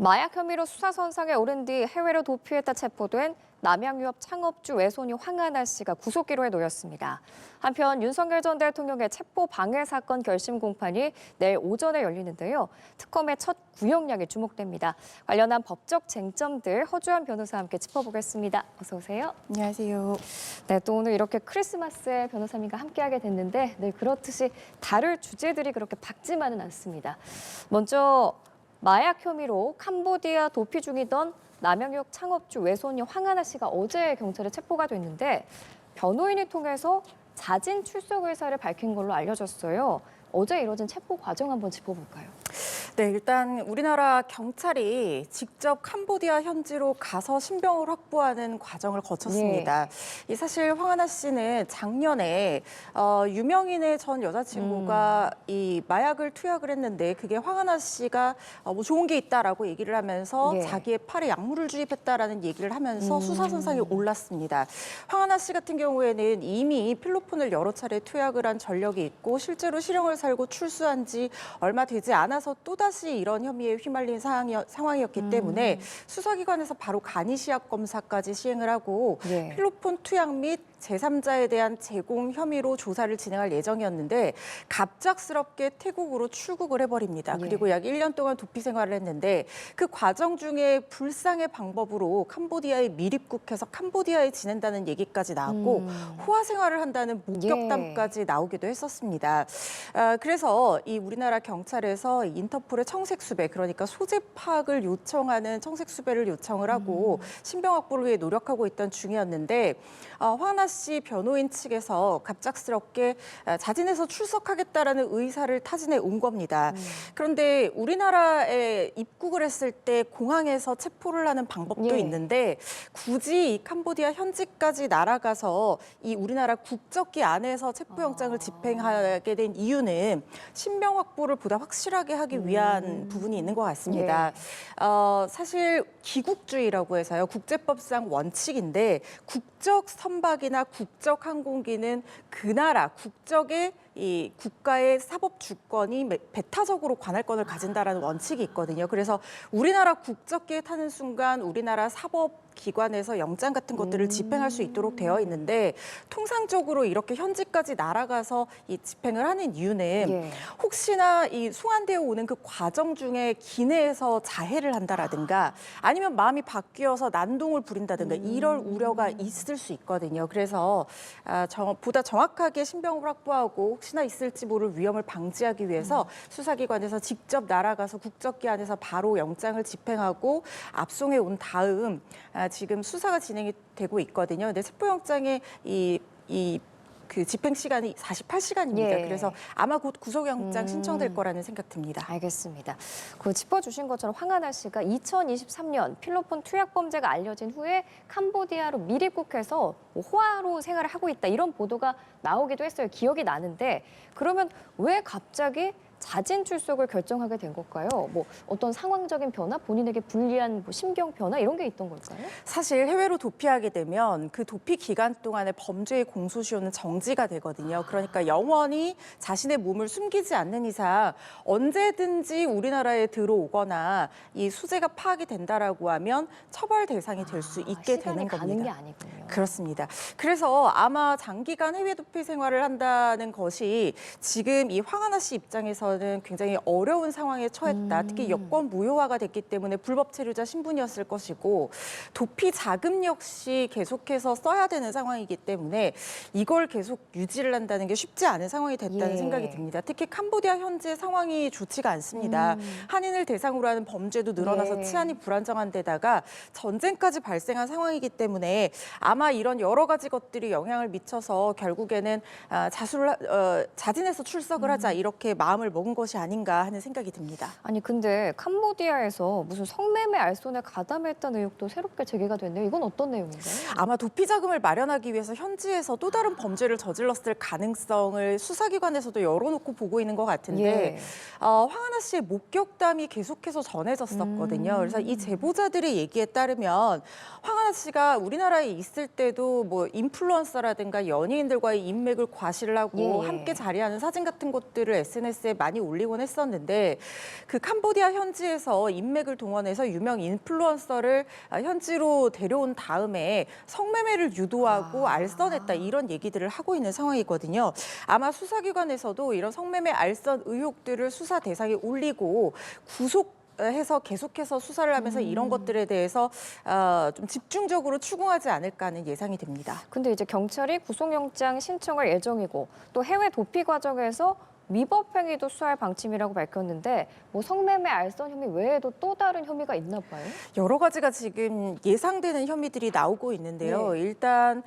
마약 혐의로 수사선상에 오른 뒤 해외로 도피했다 체포된 남양유업 창업주 외손이 황하나 씨가 구속기로에 놓였습니다. 한편 윤석열 전 대통령의 체포 방해 사건 결심 공판이 내일 오전에 열리는데요. 특검의 첫 구형량이 주목됩니다. 관련한 법적 쟁점들 허주한 변호사와 함께 짚어보겠습니다. 어서 오세요. 안녕하세요. 네, 또 오늘 이렇게 크리스마스에 변호사님과 함께하게 됐는데 늘 그렇듯이 다룰 주제들이 그렇게 밝지만은 않습니다. 먼저 마약 혐의로 캄보디아 도피 중이던 남양유업 창업주 외손녀 황하나 씨가 어제 경찰에 체포가 됐는데 변호인을 통해서 자진 출석 의사를 밝힌 걸로 알려졌어요. 어제 이뤄진 체포 과정 한번 짚어볼까요? 네, 일단 우리나라 경찰이 직접 캄보디아 현지로 가서 신병을 확보하는 과정을 거쳤습니다. 이 사실 황하나 씨는 작년에 유명인의 전 여자친구가 이 마약을 투약을 했는데 그게 황하나 씨가 뭐 좋은 게 있다라고 얘기를 하면서 자기의 팔에 약물을 주입했다라는 얘기를 하면서 수사선상에 올랐습니다. 황하나 씨 같은 경우에는 이미 필로폰을 여러 차례 투약을 한 전력이 있고 실제로 실형을 살고 출소한 지 얼마 되지 않아서 또다시 이런 혐의에 휘말린 상황이었기 때문에 수사기관에서 바로 간이시약 검사까지 시행을 하고 필로폰 투약 및 제3자에 대한 제공 혐의로 조사를 진행할 예정이었는데 갑작스럽게 태국으로 출국을 해버립니다. 그리고 약 1년 동안 도피 생활을 했는데 그 과정 중에 불상의 방법으로 캄보디아에 미입국해서 캄보디아에 지낸다는 얘기까지 나왔고 호화 생활을 한다는 목격담까지 나오기도 했었습니다. 그래서 이 우리나라 경찰에서 인터폴의 청색 수배, 그러니까 소재 파악을 요청하는 청색 수배를 요청을 하고 신병 확보를 위해 노력하고 있던 중이었는데 황하나 씨 변호인 측에서 갑작스럽게 자진해서 출석하겠다라는 의사를 타진해 온 겁니다. 그런데 우리나라에 입국을 했을 때 공항에서 체포를 하는 방법도 있는데 굳이 이 캄보디아 현지까지 날아가서 이 우리나라 국적기 안에서 체포영장을 집행하게 된 이유는 신병 확보를 보다 확실하게 하기 위한 부분이 있는 것 같습니다. 사실 기국주의라고 해서요. 국제법상 원칙인데 국적 선박이나 국적 항공기는 그 나라 국적의 이 국가의 사법 주권이 배타적으로 관할권을 가진다라는 원칙이 있거든요. 그래서 우리나라 국적기에 타는 순간 우리나라 사법 기관에서 영장 같은 것들을 집행할 수 있도록 되어 있는데 통상적으로 이렇게 현지까지 날아가서 이 집행을 하는 이유는 혹시나 이 송환되어 오는 그 과정 중에 기내에서 자해를 한다라든가 아니면 마음이 바뀌어서 난동을 부린다든가 이럴 우려가 있을 수 있거든요. 그래서 보다 정확하게 신병을 확보하고 혹시나 있을지 모를 위험을 방지하기 위해서 수사기관에서 직접 날아가서 국적기 안에서 바로 영장을 집행하고 압송해 온 다음 지금 수사가 진행이 되고 있거든요. 근데 체포영장의 그 집행 시간이 48시간입니다. 그래서 아마 곧 구속영장 신청될 거라는 생각 듭니다. 알겠습니다. 그 짚어주신 것처럼 황하나 씨가 2023년 필로폰 투약 범죄가 알려진 후에 캄보디아로 미입국해서 호화로 생활을 하고 있다 이런 보도가 나오기도 했어요. 기억이 나는데 그러면 왜 갑자기 자진 출석을 결정하게 된 걸까요? 뭐 어떤 상황적인 변화, 본인에게 불리한 심경 변화 이런 게 있던 걸까요? 사실 해외로 도피하게 되면 그 도피 기간 동안에 범죄의 공소시효는 정지가 되거든요. 그러니까 영원히 자신의 몸을 숨기지 않는 이상 언제든지 우리나라에 들어오거나 이 수재가 파악이 된다라고 하면 처벌 대상이 될 수 있게 되는 겁니다. 가는 게 아니군요. 그렇습니다. 그래서 아마 장기간 해외 도피 생활을 한다는 것이 지금 이 황하나 씨 입장에서는 굉장히 어려운 상황에 처했다. 특히 여권 무효화가 됐기 때문에 불법 체류자 신분이었을 것이고 도피 자금 역시 계속해서 써야 되는 상황이기 때문에 이걸 계속 유지를 한다는 게 쉽지 않은 상황이 됐다는 생각이 듭니다. 특히 캄보디아 현재 상황이 좋지가 않습니다. 한인을 대상으로 하는 범죄도 늘어나서 치안이 불안정한 데다가 전쟁까지 발생한 상황이기 때문에 아마 이런 여러 가지 것들이 영향을 미쳐서 결국에는 자진해서 출석을 하자 이렇게 마음을 먹은 것이 아닌가 하는 생각이 듭니다. 아니 근데 캄보디아에서 무슨 성매매 알선에 가담했다는 의혹도 새롭게 제기가 됐네요. 이건 어떤 내용인가요? 아마 도피 자금을 마련하기 위해서 현지에서 또 다른 범죄를 저질렀을 가능성을 수사기관에서도 열어놓고 보고 있는 것 같은데 황하나 씨의 목격담이 계속해서 전해졌었거든요. 그래서 이 제보자들의 얘기에 따르면 황하나 씨가 우리나라에 있을 때도 뭐 인플루언서라든가 연예인들과의 인맥을 과시를 하고 함께 자리하는 사진 같은 것들을 SNS에 많이 많이 올리곤 했었는데 그 캄보디아 현지에서 인맥을 동원해서 유명 인플루언서를 현지로 데려온 다음에 성매매를 유도하고 알선했다 이런 얘기들을 하고 있는 상황이거든요. 아마 수사기관에서도 이런 성매매 알선 의혹들을 수사 대상에 올리고 구속해서 계속해서 수사를 하면서 이런 것들에 대해서 좀 집중적으로 추궁하지 않을까 하는 예상이 됩니다. 근데 이제 경찰이 구속영장 신청할 예정이고 또 해외 도피 과정에서 위법 행위도 수사할 방침이라고 밝혔는데 뭐 성매매 알선 혐의 외에도 또 다른 혐의가 있나 봐요? 여러 가지가 지금 예상되는 혐의들이 나오고 있는데요. 네. 일단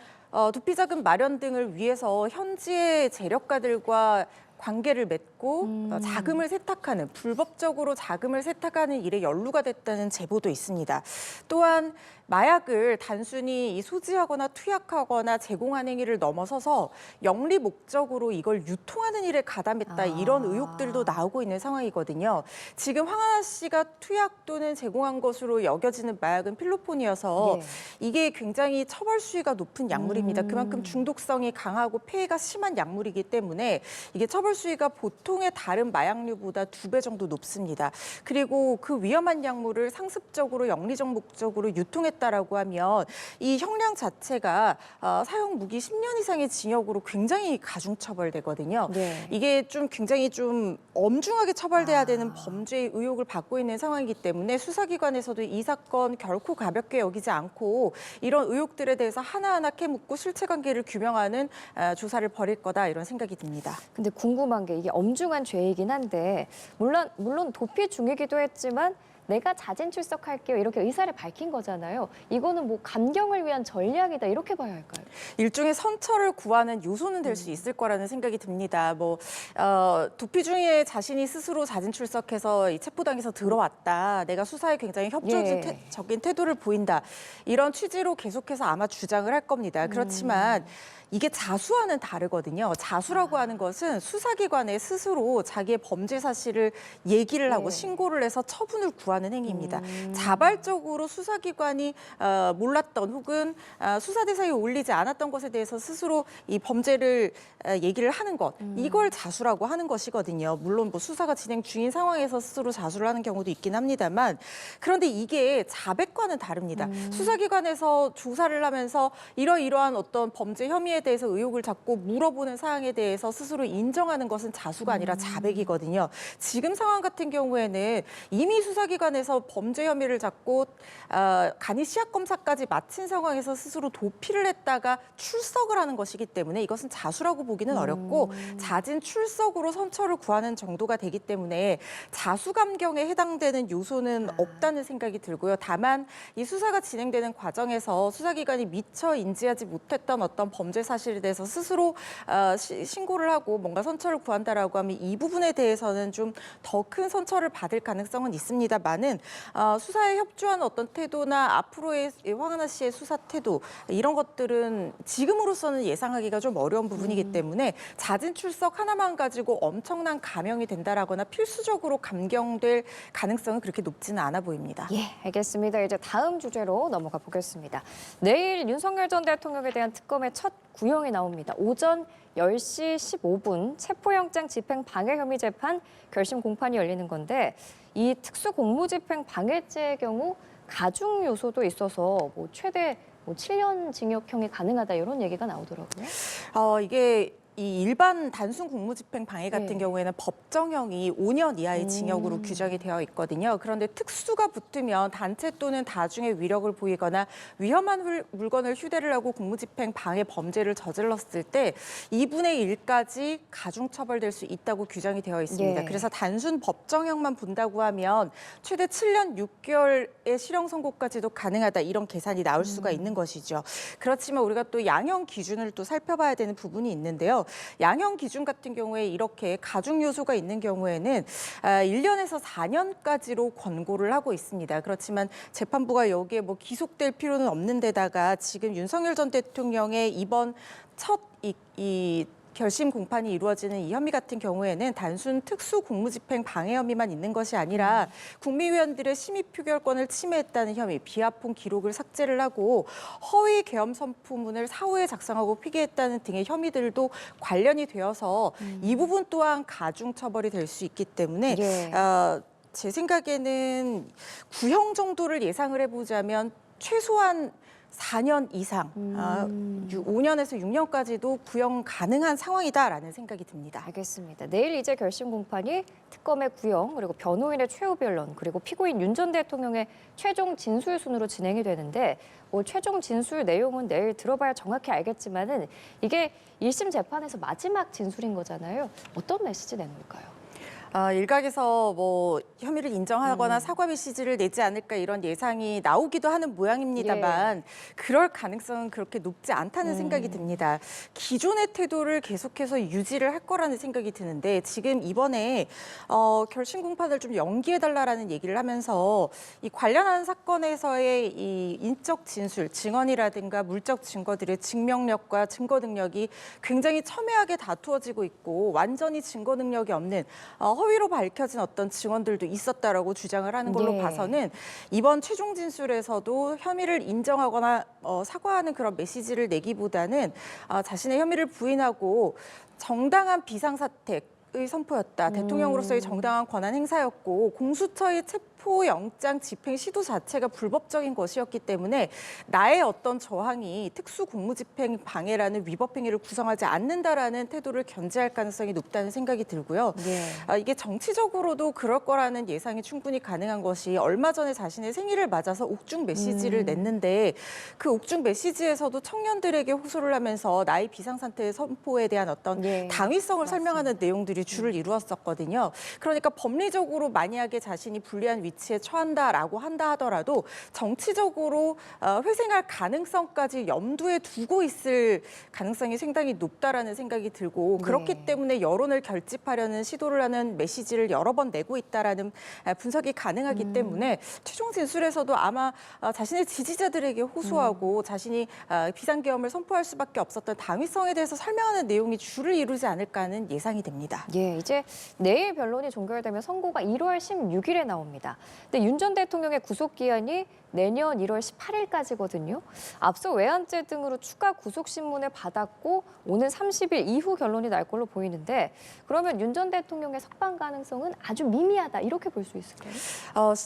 도피 자금 마련 등을 위해서 현지의 재력가들과 관계를 맺고 자금을 세탁하는 불법적으로 자금을 세탁하는 일에 연루가 됐다는 제보도 있습니다. 또한 마약을 단순히 이 소지하거나 투약하거나 제공한 행위를 넘어서서 영리 목적으로 이걸 유통하는 일에 가담했다 이런 의혹들도 나오고 있는 상황이거든요. 지금 황하나 씨가 투약 또는 제공한 것으로 여겨지는 마약은 필로폰이어서 예. 이게 굉장히 처벌 수위가 높은 약물입니다. 그만큼 중독성이 강하고 폐해가 심한 약물이기 때문에 이게 처벌 수위가 보통의 다른 마약류보다 2배 정도 높습니다. 그리고 그 위험한 약물을 상습적으로 영리적 목적으로 유통했다라고 하면 이 형량 자체가 사형 무기 10년 이상의 징역으로 굉장히 가중처벌되거든요. 네. 이게 좀 굉장히 좀 엄중하게 처벌돼야 되는 범죄의 의혹을 받고 있는 상황이기 때문에 수사기관에서도 이 사건 결코 가볍게 여기지 않고 이런 의혹들에 대해서 하나하나 캐묻고 실체관계를 규명하는 조사를 벌일 거다 이런 생각이 듭니다. 근데 궁금한 게 이게 엄중한 죄이긴 한데 물론 도피 중이기도 했지만 내가 자진 출석할게요 이렇게 의사를 밝힌 거잖아요. 이거는 뭐 감경을 위한 전략이다 이렇게 봐야 할까요? 일종의 선처를 구하는 요소는 될 수 있을 거라는 생각이 듭니다. 도피 중에 자신이 스스로 자진 출석해서 이 체포당해서 들어왔다. 내가 수사에 굉장히 협조적인 태도를 보인다. 이런 취지로 계속해서 아마 주장을 할 겁니다. 그렇지만 이게 자수와는 다르거든요. 자수라고 하는 것은 수사기관에 스스로 자기의 범죄 사실을 얘기를 하고 신고를 해서 처분을 구하는 행위입니다. 자발적으로 수사기관이 몰랐던 혹은 수사 대상에 올리지 않았던 것에 대해서 스스로 이 범죄를 얘기를 하는 것, 이걸 자수라고 하는 것이거든요. 물론 뭐 수사가 진행 중인 상황에서 스스로 자수를 하는 경우도 있긴 합니다만 그런데 이게 자백과는 다릅니다. 수사기관에서 조사를 하면서 이러이러한 어떤 범죄 혐의에 대해서 의혹을 잡고 물어보는 사항에 대해서 스스로 인정하는 것은 자수가 아니라 자백이거든요. 지금 상황 같은 경우에는 이미 수사기관에서 범죄 혐의를 잡고 간이 시약 검사까지 마친 상황에서 스스로 도피를 했다가 출석을 하는 것이기 때문에 이것은 자수라고 보기는 어렵고 자진 출석으로 선처를 구하는 정도가 되기 때문에 자수 감경에 해당되는 요소는 없다는 생각이 들고요. 다만 이 수사가 진행되는 과정에서 수사기관이 미처 인지하지 못했던 어떤 범죄 사실에 대해서 스스로 신고를 하고 뭔가 선처를 구한다라고 하면 이 부분에 대해서는 좀 더 큰 선처를 받을 가능성은 있습니다만은 수사에 협조하는 어떤 태도나 앞으로의 황하나 씨의 수사 태도 이런 것들은 지금으로서는 예상하기가 좀 어려운 부분이기 때문에 자진 출석 하나만 가지고 엄청난 감형이 된다라거나 필수적으로 감경될 가능성은 그렇게 높지는 않아 보입니다. 예, 알겠습니다. 이제 다음 주제로 넘어가 보겠습니다. 내일 윤석열 전 대통령에 대한 특검의 첫 구형이 나옵니다. 오전 10시 15분 체포영장 집행 방해 혐의 재판 결심 공판이 열리는 건데 이 특수 공무집행 방해죄의 경우 가중 요소도 있어서 뭐 최대 7년 징역형이 가능하다 이런 얘기가 나오더라고요. 이게 이 일반 단순 공무집행 방해 같은 네. 경우에는 법정형이 5년 이하의 징역으로 규정이 되어 있거든요. 그런데 특수가 붙으면 단체 또는 다중의 위력을 보이거나 위험한 물건을 휴대를 하고 공무집행 방해 범죄를 저질렀을 때 2분의 1까지 가중처벌될 수 있다고 규정이 되어 있습니다. 예. 그래서 단순 법정형만 본다고 하면 최대 7년 6개월의 실형 선고까지도 가능하다 이런 계산이 나올 수가 있는 것이죠. 그렇지만 우리가 또 양형 기준을 또 살펴봐야 되는 부분이 있는데요. 양형 기준 같은 경우에 이렇게 가중 요소가 있는 경우에는 1년에서 4년까지로 권고를 하고 있습니다. 그렇지만 재판부가 여기에 뭐 기속될 필요는 없는 데다가 지금 윤석열 전 대통령의 이번 첫 결심 공판이 이루어지는 이 혐의 같은 경우에는 단순 특수 공무집행 방해 혐의만 있는 것이 아니라 국민의원들의 심의 표결권을 침해했다는 혐의, 비하폰 기록을 삭제를 하고 허위 계엄 선포문을 사후에 작성하고 피게했다는 등의 혐의들도 관련이 되어서 이 부분 또한 가중 처벌이 될 수 있기 때문에 예. 제 생각에는 구형 정도를 예상을 해보자면 최소한 4년 이상, 5년에서 6년까지도 구형 가능한 상황이다라는 생각이 듭니다. 알겠습니다. 내일 이제 결심 공판이 특검의 구형, 그리고 변호인의 최후 변론, 그리고 피고인 윤 전 대통령의 최종 진술 순으로 진행이 되는데 최종 진술 내용은 내일 들어봐야 정확히 알겠지만은 이게 1심 재판에서 마지막 진술인 거잖아요. 어떤 메시지 내는 걸까요? 일각에서 뭐 혐의를 인정하거나 사과 메시지를 내지 않을까 이런 예상이 나오기도 하는 모양입니다만 그럴 가능성은 그렇게 높지 않다는 생각이 듭니다. 기존의 태도를 계속해서 유지를 할 거라는 생각이 드는데 지금 이번에 결심 공판을 좀 연기해달라라는 얘기를 하면서 이 관련한 사건에서의 이 인적 진술, 증언이라든가 물적 증거들의 증명력과 증거 능력이 굉장히 첨예하게 다투어지고 있고 완전히 증거 능력이 없는 허위로 밝혀진 어떤 증언들도 있었다라고 주장을 하는 걸로 봐서는 이번 최종 진술에서도 혐의를 인정하거나 사과하는 그런 메시지를 내기보다는 자신의 혐의를 부인하고 정당한 비상사택의 선포였다. 대통령으로서의 정당한 권한 행사였고 공수처의 체포영장 집행 시도 자체가 불법적인 것이었기 때문에 나의 어떤 저항이 특수 공무집행 방해라는 위법 행위를 구성하지 않는다라는 태도를 견지할 가능성이 높다는 생각이 들고요. 이게 정치적으로도 그럴 거라는 예상이 충분히 가능한 것이 얼마 전에 자신의 생일을 맞아서 옥중 메시지를 냈는데 그 옥중 메시지에서도 청년들에게 호소를 하면서 나의 비상사태 선포에 대한 어떤 당위성을 설명하는 내용들이 주를 이루었었거든요. 그러니까 법리적으로 만약에 자신이 불리한 위치에 처한다라고 한다 하더라도 정치적으로 회생할 가능성까지 염두에 두고 있을 가능성이 상당히 높다라는 생각이 들고 그렇기 때문에 여론을 결집하려는 시도를 하는 메시지를 여러 번 내고 있다라는 분석이 가능하기 때문에 최종 진술에서도 아마 자신의 지지자들에게 호소하고 자신이 비상계엄을 선포할 수밖에 없었던 당위성에 대해서 설명하는 내용이 주를 이루지 않을까 하는 예상이 됩니다. 이제 내일 변론이 종결되면 선고가 1월 16일에 나옵니다. 근데 윤 전 대통령의 구속 기한이 내년 1월 18일까지거든요. 앞서 외환죄 등으로 추가 구속 신문을 받았고 오는 30일 이후 결론이 날 걸로 보이는데 그러면 윤 전 대통령의 석방 가능성은 아주 미미하다 이렇게 볼 수 있을까요?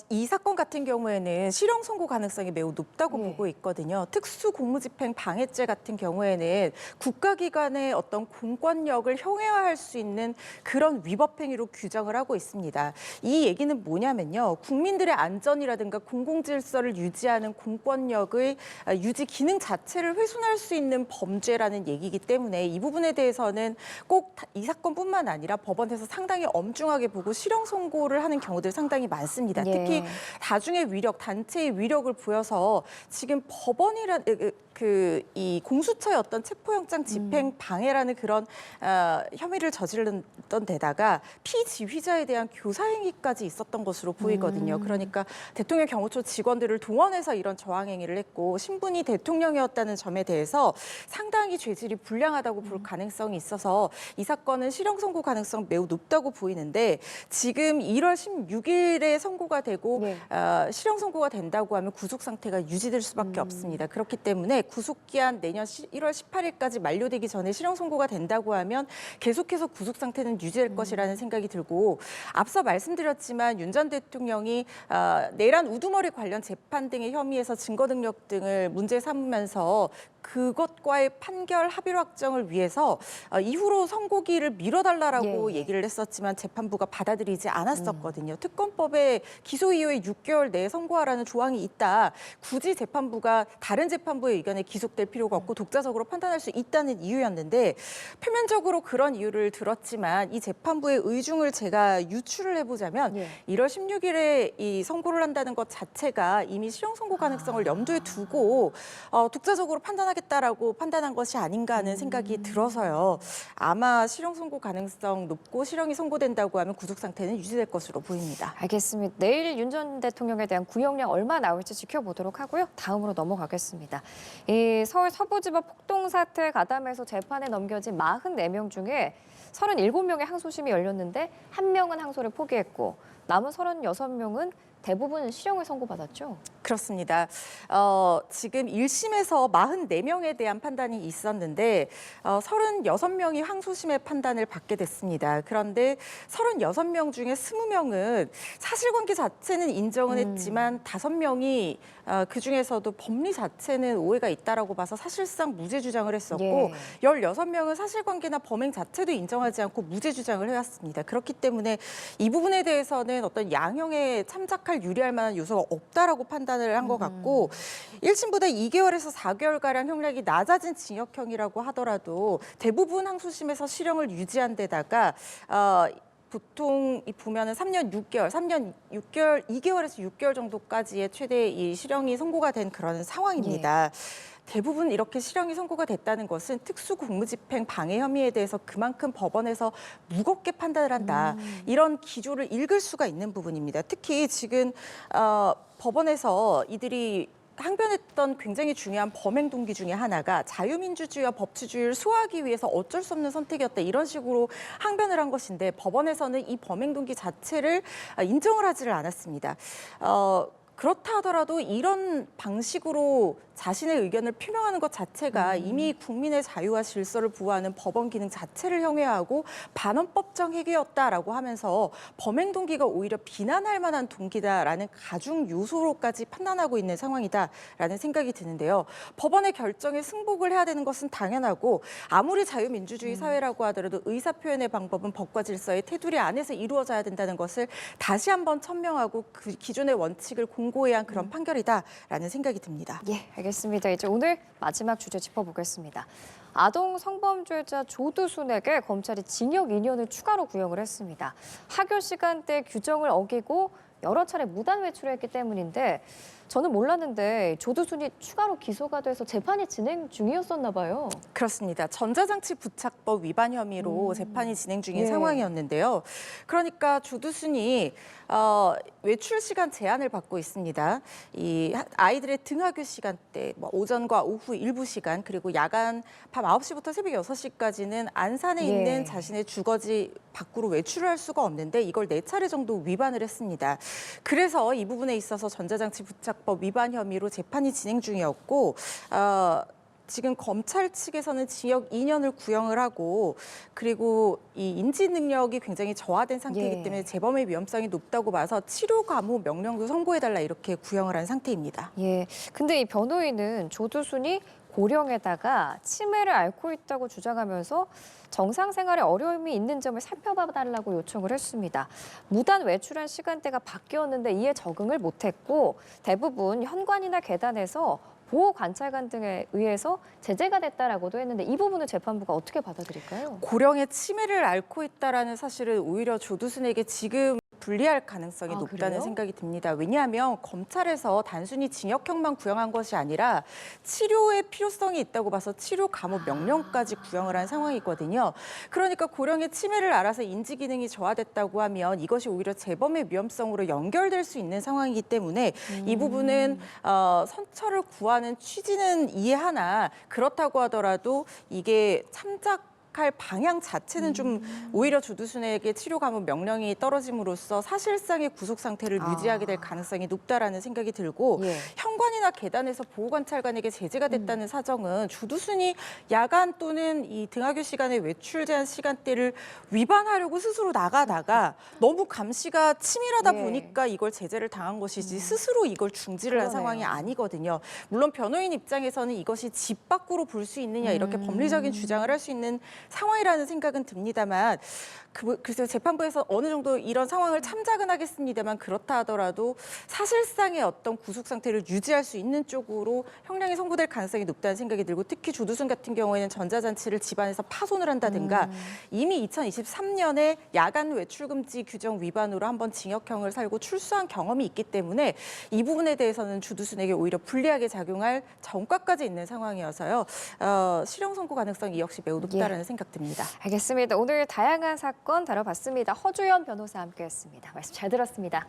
이 사건 같은 경우에는 실형 선고 가능성이 매우 높다고 보고 있거든요. 특수 공무집행 방해죄 같은 경우에는 국가기관의 어떤 공권력을 형해화할 수 있는 그런 위법 행위로 규정을 하고 있습니다. 이 얘기는 뭐냐면요. 국민들의 안전이라든가 공공질서를 유지하는 공권력의 유지 기능 자체를 훼손할 수 있는 범죄라는 얘기이기 때문에 이 부분에 대해서는 꼭 이 사건뿐만 아니라 법원에서 상당히 엄중하게 보고 실형 선고를 하는 경우들 상당히 많습니다. 특히 다중의 위력, 단체의 위력을 보여서 지금 법원이란 이 공수처의 어떤 체포영장 집행 방해라는 그런 혐의를 저질렀던 데다가 피지휘자에 대한 교사 행위까지 있었던 것으로 보이거든요. 그러니까 대통령 경호처 직원들을 동원해서 이런 저항 행위를 했고 신분이 대통령이었다는 점에 대해서 상당히 죄질이 불량하다고 볼 가능성이 있어서 이 사건은 실형 선고 가능성 매우 높다고 보이는데 지금 1월 16일에 선고가 되고 실형 선고가 된다고 하면 구속 상태가 유지될 수밖에 없습니다. 그렇기 때문에 구속기한 내년 1월 18일까지 만료되기 전에 실형 선고가 된다고 하면 계속해서 구속 상태는 유지될 것이라는 생각이 들고 앞서 말씀드렸지만 윤 전 대통령이 내란 우두머리 관련 재판 등의 혐의에서 증거 능력 등을 문제 삼으면서 그것과의 판결 합의로 확정을 위해서 이후로 선고기를 미뤄달라고 얘기를 했었지만 재판부가 받아들이지 않았었거든요. 특검법에 기소 이후에 6개월 내에 선고하라는 조항이 있다. 굳이 재판부가 다른 재판부의 의견에 기속될 필요가 없고 독자적으로 판단할 수 있다는 이유였는데 표면적으로 그런 이유를 들었지만 이 재판부의 의중을 제가 유추를 해보자면 1월 16일에 이 선고를 한다는 것 자체가 이미 실형 선고 가능성을 염두에 두고 독자적으로 판단하기 처리하겠다라고 판단한 것이 아닌가 하는 생각이 들어서요. 아마 실형 선고 가능성 높고 실형이 선고된다고 하면 구속 상태는 유지될 것으로 보입니다. 알겠습니다. 내일 윤 전 대통령에 대한 구형량 얼마 나올지 지켜보도록 하고요. 다음으로 넘어가겠습니다. 이 서울 서부지법 폭동 사태 가담해서 재판에 넘겨진 44명 중에 37명의 항소심이 열렸는데 1명은 항소를 포기했고 남은 36명은 대부분 실형을 선고받았죠. 그렇습니다. 지금 1심에서 44명에 대한 판단이 있었는데 36명이 항소심의 판단을 받게 됐습니다. 그런데 36명 중에 20명은 사실관계 자체는 인정은 했지만 5명이 그중에서도 법리 자체는 오해가 있다라고 봐서 사실상 무죄 주장을 했었고 예. 16명은 사실관계나 범행 자체도 인정하지 않고 무죄 주장을 해왔습니다. 그렇기 때문에 이 부분에 대해서는 어떤 양형에 참작할 유리할 만한 요소가 없다라고 판단을 한 것 같고 1심보다 2개월에서 4개월가량 형량이 낮아진 징역형이라고 하더라도 대부분 항소심에서 실형을 유지한 데다가 보통 보면은 3년 6개월, 2개월에서 6개월 정도까지의 최대 이 실형이 선고가 된 그런 상황입니다. 대부분 이렇게 실형이 선고가 됐다는 것은 특수공무집행 방해 혐의에 대해서 그만큼 법원에서 무겁게 판단을 한다. 이런 기조를 읽을 수가 있는 부분입니다. 특히 지금 법원에서 이들이 항변했던 굉장히 중요한 범행 동기 중에 하나가 자유민주주의와 법치주의를 소화하기 위해서 어쩔 수 없는 선택이었다. 이런 식으로 항변을 한 것인데 법원에서는 이 범행 동기 자체를 인정을 하지를 않았습니다. 그렇다 하더라도 이런 방식으로 자신의 의견을 표명하는 것 자체가 이미 국민의 자유와 질서를 보호하는 법원 기능 자체를 형해하고 반헌법적 행위였다라고 하면서 범행 동기가 오히려 비난할 만한 동기다라는 가중 요소로까지 판단하고 있는 상황이다라는 생각이 드는데요. 법원의 결정에 승복을 해야 되는 것은 당연하고 아무리 자유민주주의 사회라고 하더라도 의사표현의 방법은 법과 질서의 테두리 안에서 이루어져야 된다는 것을 다시 한번 천명하고 그 기존의 원칙을 공고해야 한 그런 판결이다라는 생각이 듭니다. 예, 알겠습니다. 이제 오늘 마지막 주제 짚어보겠습니다. 아동 성범죄자 조두순에게 검찰이 징역 2년을 추가로 구형을 했습니다. 학교 시간대 규정을 어기고 여러 차례 무단 외출했기 때문인데 저는 몰랐는데 조두순이 추가로 기소가 돼서 재판이 진행 중이었었나 봐요. 그렇습니다. 전자장치 부착법 위반 혐의로 재판이 진행 중인 예. 상황이었는데요. 그러니까 조두순이 외출 시간 제한을 받고 있습니다. 이 아이들의 등하교 시간대, 오전과 오후 일부 시간, 그리고 야간 밤 9시부터 새벽 6시까지는 안산에 예. 있는 자신의 주거지 밖으로 외출을 할 수가 없는데 이걸 4차례 정도 위반을 했습니다. 그래서 이 부분에 있어서 전자장치 부착법 위반 혐의로 재판이 진행 중이었고 지금 검찰 측에서는 징역 2년을 구형을 하고 그리고 이 인지 능력이 굉장히 저하된 상태이기 예. 때문에 재범의 위험성이 높다고 봐서 치료 감호 명령도 선고해달라 이렇게 구형을 한 상태입니다. 예, 근데 이 변호인은 조두순이 고령에다가 치매를 앓고 있다고 주장하면서 정상 생활에 어려움이 있는 점을 살펴봐달라고 요청을 했습니다. 무단 외출한 시간대가 바뀌었는데 이에 적응을 못했고 대부분 현관이나 계단에서 보호 관찰관 등에 의해서 제재가 됐다라고도 했는데 이 부분을 재판부가 어떻게 받아들일까요? 고령의 치매를 앓고 있다라는 사실은 오히려 조두순에게 지금 불리할 가능성이 높다는 그래요? 생각이 듭니다. 왜냐하면 검찰에서 단순히 징역형만 구형한 것이 아니라 치료의 필요성이 있다고 봐서 치료 감호 명령까지 구형을 한 상황이거든요. 그러니까 고령의 치매를 앓아서 인지 기능이 저하됐다고 하면 이것이 오히려 재범의 위험성으로 연결될 수 있는 상황이기 때문에 이 부분은 선처를 구하는 취지는 이해하나 그렇다고 하더라도 이게 참작 할 방향 자체는 좀 오히려 조두순에게 치료 감호 명령이 떨어짐으로써 사실상의 구속 상태를 유지하게 될 가능성이 높다라는 생각이 들고 예. 현관이나 계단에서 보호관찰관에게 제재가 됐다는 사정은 조두순이 야간 또는 이 등하교 시간에 외출 제한 시간대를 위반하려고 스스로 나가다가 너무 감시가 치밀하다 예. 보니까 이걸 제재를 당한 것이지 스스로 이걸 중지를 한 그러네요. 상황이 아니거든요. 물론 변호인 입장에서는 이것이 집 밖으로 볼 수 있느냐 이렇게 법리적인 주장을 할 수 있는 상황이라는 생각은 듭니다만 글쎄요, 재판부에서 어느 정도 이런 상황을 참작은 하겠습니다만 그렇다 하더라도 사실상의 어떤 구속 상태를 유지할 수 있는 쪽으로 형량이 선고될 가능성이 높다는 생각이 들고 특히 조두순 같은 경우에는 전자장치를 집안에서 파손을 한다든가 이미 2023년에 야간 외출 금지 규정 위반으로 한번 징역형을 살고 출소한 경험이 있기 때문에 이 부분에 대해서는 조두순에게 오히려 불리하게 작용할 전과까지 있는 상황이어서요. 실형 선고 가능성이 역시 매우 높다라는 생각 듭니다. 알겠습니다. 오늘 다양한 사건 다뤄봤습니다. 허주연 변호사 함께했습니다. 말씀 잘 들었습니다.